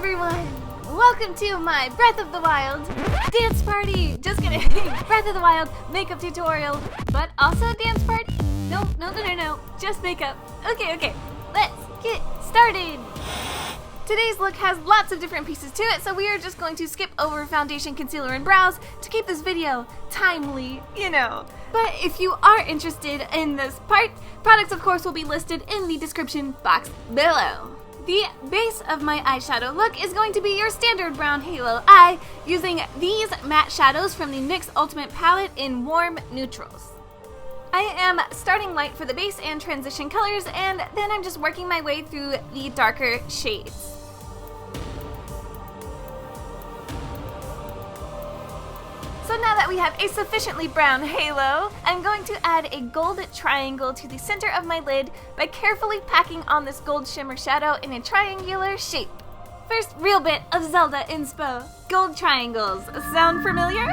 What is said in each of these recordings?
everyone! Welcome to my Breath of the Wild dance party! Just kidding! Breath of the Wild makeup tutorial, but also dance party? No, just makeup. Okay, let's get started! Today's look has lots of different pieces to it, so we are just going to skip over foundation, concealer, and brows to keep this video timely, you know. But if you are interested in this part, products of course will be listed in the description box below. The base of my eyeshadow look is going to be your standard brown halo eye using these matte shadows from the NYX Ultimate Palette in warm neutrals. I am starting light for the base and transition colors, and then I'm just working my way through the darker shades. So now that we have a sufficiently brown halo, I'm going to add a gold triangle to the center of my lid by carefully packing on this gold shimmer shadow in a triangular shape. First real bit of Zelda inspo. Gold triangles. Sound familiar?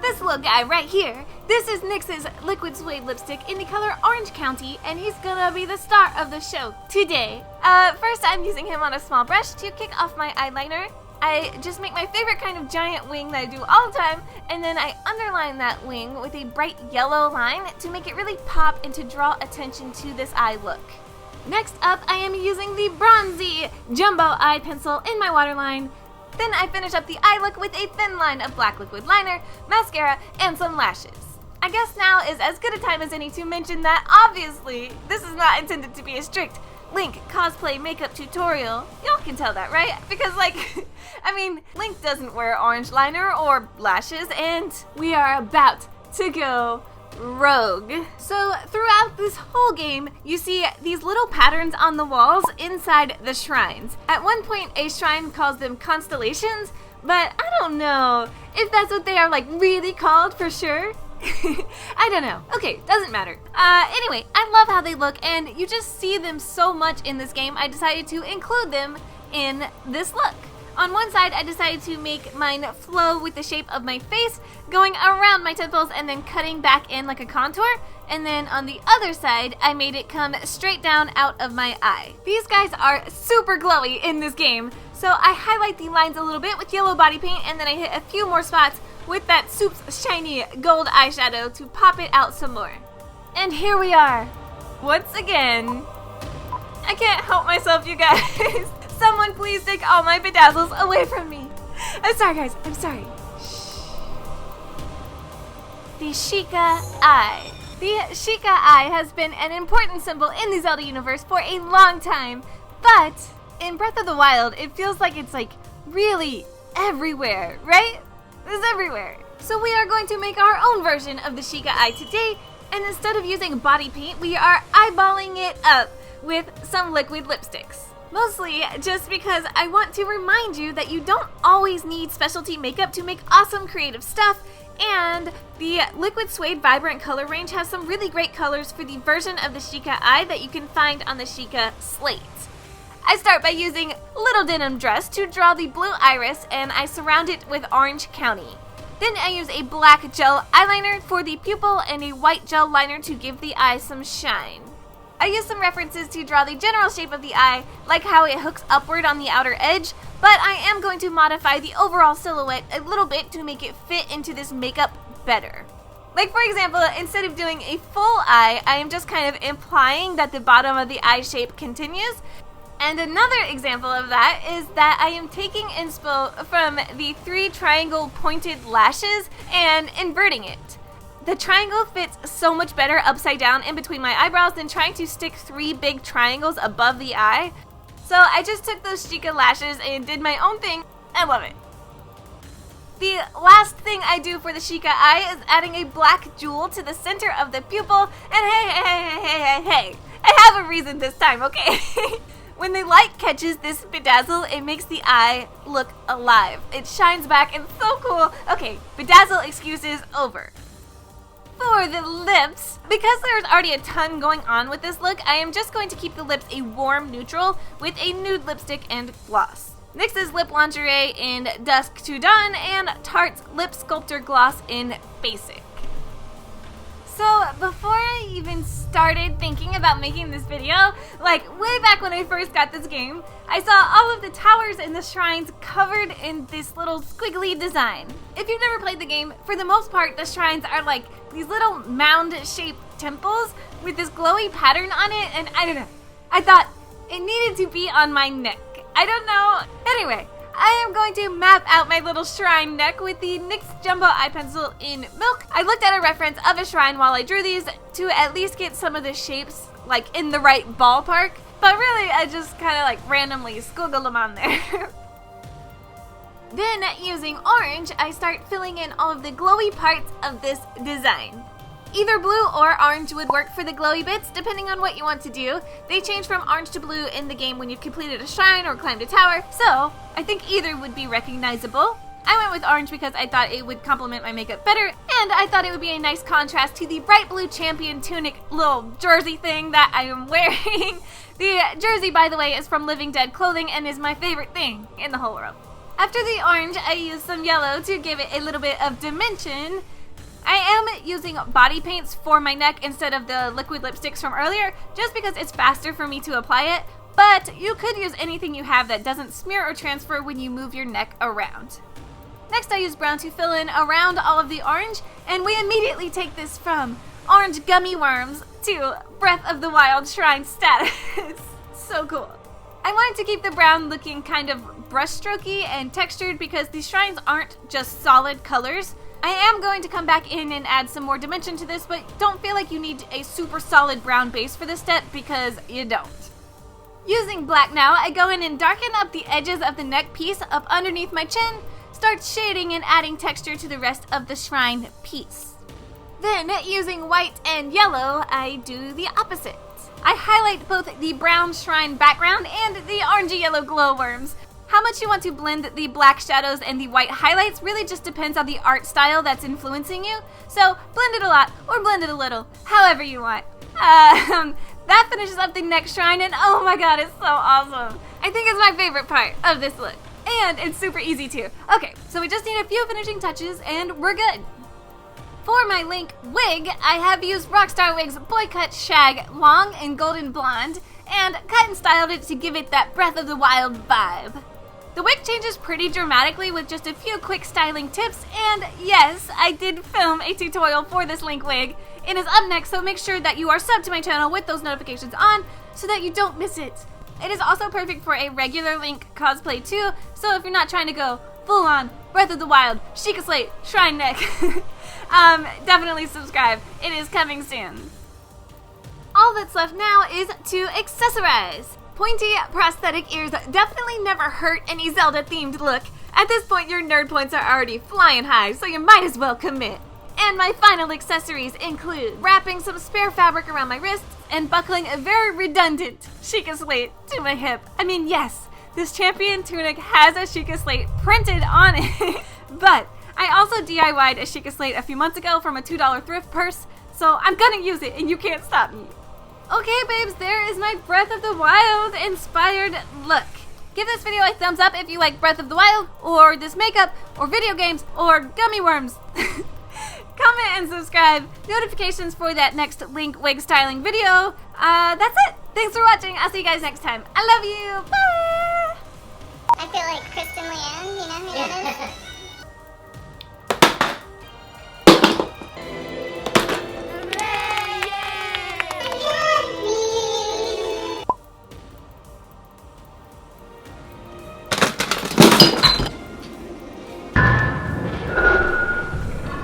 This little guy right here, this is NYX's Liquid Suede lipstick in the color Orange County, and he's gonna be the star of the show today. First I'm using him on a small brush to kick off my eyeliner. I just make my favorite kind of giant wing that I do all the time, and then I underline that wing with a bright yellow line to make it really pop and to draw attention to this eye look. Next up, I am using the bronzy jumbo eye pencil in my waterline. Then I finish up the eye look with a thin line of black liquid liner, mascara, and some lashes. I guess now is as good a time as any to mention that obviously this is not intended to be a strict Link cosplay makeup tutorial. Y'all can tell that, right? Because Link doesn't wear orange liner or lashes, and we are about to go rogue. So throughout this whole game, you see these little patterns on the walls inside the shrines. At one point, a shrine calls them constellations, but I don't know if that's what they are really called for sure. I don't know. Okay, doesn't matter. Anyway, I love how they look, and you just see them so much in this game, I decided to include them in this look. On one side, I decided to make mine flow with the shape of my face, going around my temples and then cutting back in like a contour. And then on the other side, I made it come straight down out of my eye. These guys are super glowy in this game, so I highlight the lines a little bit with yellow body paint, and then I hit a few more spots with that Soup's shiny gold eyeshadow to pop it out some more. And here we are, once again. I can't help myself, you guys. Someone please take all my bedazzles away from me. I'm sorry, guys. I'm sorry. Shh. The Sheikah eye. The Sheikah eye has been an important symbol in the Zelda universe for a long time, but in Breath of the Wild, it feels like it's really everywhere, right? It's everywhere. So we are going to make our own version of the Sheikah eye today, and instead of using body paint, we are eyeballing it up with some liquid lipsticks. Mostly just because I want to remind you that you don't always need specialty makeup to make awesome creative stuff, and the Liquid Suede Vibrant color range has some really great colors for the version of the Sheikah eye that you can find on the Sheikah slate. I start by using Little Denim Dress to draw the blue iris, and I surround it with Orange County. Then I use a black gel eyeliner for the pupil and a white gel liner to give the eye some shine. I use some references to draw the general shape of the eye, like how it hooks upward on the outer edge, but I am going to modify the overall silhouette a little bit to make it fit into this makeup better. Like for example, instead of doing a full eye, I am just kind of implying that the bottom of the eye shape continues. And another example of that is that I am taking inspo from the 3 triangle pointed lashes and inverting it. The triangle fits so much better upside down in between my eyebrows than trying to stick 3 big triangles above the eye. So I just took those Sheikah lashes and did my own thing. I love it. The last thing I do for the Sheikah eye is adding a black jewel to the center of the pupil. And hey, I have a reason this time, okay? When the light catches this bedazzle, it makes the eye look alive. It shines back and so cool. Okay, bedazzle excuses over. For the lips, because there's already a ton going on with this look, I am just going to keep the lips a warm neutral with a nude lipstick and gloss. NYX's Lip Lingerie in Dusk to Dawn and Tarte's Lip Sculptor Gloss in Basic. So before I even started thinking about making this video, like way back when I first got this game, I saw all of the towers and the shrines covered in this little squiggly design. If you've never played the game, for the most part, the shrines are like these little mound-shaped temples with this glowy pattern on it, and I don't know. I thought it needed to be on my neck. I don't know. Anyway, I am going to map out my little shrine neck with the NYX Jumbo Eye Pencil in Milk. I looked at a reference of a shrine while I drew these to at least get some of the shapes like in the right ballpark, but really I just kind of like randomly squiggled them on there. Then using orange, I start filling in all of the glowy parts of this design. Either blue or orange would work for the glowy bits, depending on what you want to do. They change from orange to blue in the game when you've completed a shrine or climbed a tower, so I think either would be recognizable. I went with orange because I thought it would complement my makeup better, and I thought it would be a nice contrast to the bright blue champion tunic little jersey thing that I am wearing. The jersey, by the way, is from Living Dead Clothing and is my favorite thing in the whole world. After the orange, I used some yellow to give it a little bit of dimension. I am using body paints for my neck instead of the liquid lipsticks from earlier, just because it's faster for me to apply it, but you could use anything you have that doesn't smear or transfer when you move your neck around. Next, I use brown to fill in around all of the orange, and we immediately take this from orange gummy worms to Breath of the Wild shrine status. So cool. I wanted to keep the brown looking kind of brushstrokey and textured because these shrines aren't just solid colors. I am going to come back in and add some more dimension to this, but don't feel like you need a super solid brown base for this step because you don't. Using black now, I go in and darken up the edges of the neck piece up underneath my chin, start shading and adding texture to the rest of the shrine piece. Then, using white and yellow, I do the opposite. I highlight both the brown shrine background and the orangey yellow glowworms. How much you want to blend the black shadows and the white highlights really just depends on the art style that's influencing you. So blend it a lot or blend it a little, however you want. That finishes up the next shrine, and oh my god, it's so awesome. I think it's my favorite part of this look. And it's super easy too. Okay, so we just need a few finishing touches and we're good. For my Link wig, I have used Rockstar Wigs Boy Cut Shag Long and Golden Blonde and cut and styled it to give it that Breath of the Wild vibe. The wig changes pretty dramatically with just a few quick styling tips, and yes, I did film a tutorial for this Link wig. It is up next, so make sure that you are subbed to my channel with those notifications on so that you don't miss it. It is also perfect for a regular Link cosplay too, so if you're not trying to go full on Breath of the Wild, Sheikah Slate, Shrine Neck, definitely subscribe. It is coming soon. All that's left now is to accessorize. Pointy prosthetic ears definitely never hurt any Zelda-themed look. At this point, your nerd points are already flying high, so you might as well commit. And my final accessories include wrapping some spare fabric around my wrists and buckling a very redundant Sheikah Slate to my hip. I mean, yes, this champion tunic has a Sheikah Slate printed on it, but I also DIY'd a Sheikah Slate a few months ago from a $2 thrift purse, so I'm gonna use it and you can't stop me. Okay, babes, there is my Breath of the Wild inspired look. Give this video a thumbs up if you like Breath of the Wild, or this makeup, or video games, or gummy worms. Comment and subscribe. Notifications for that next Link wig styling video. That's it. Thanks for watching. I'll see you guys next time. I love you. Bye!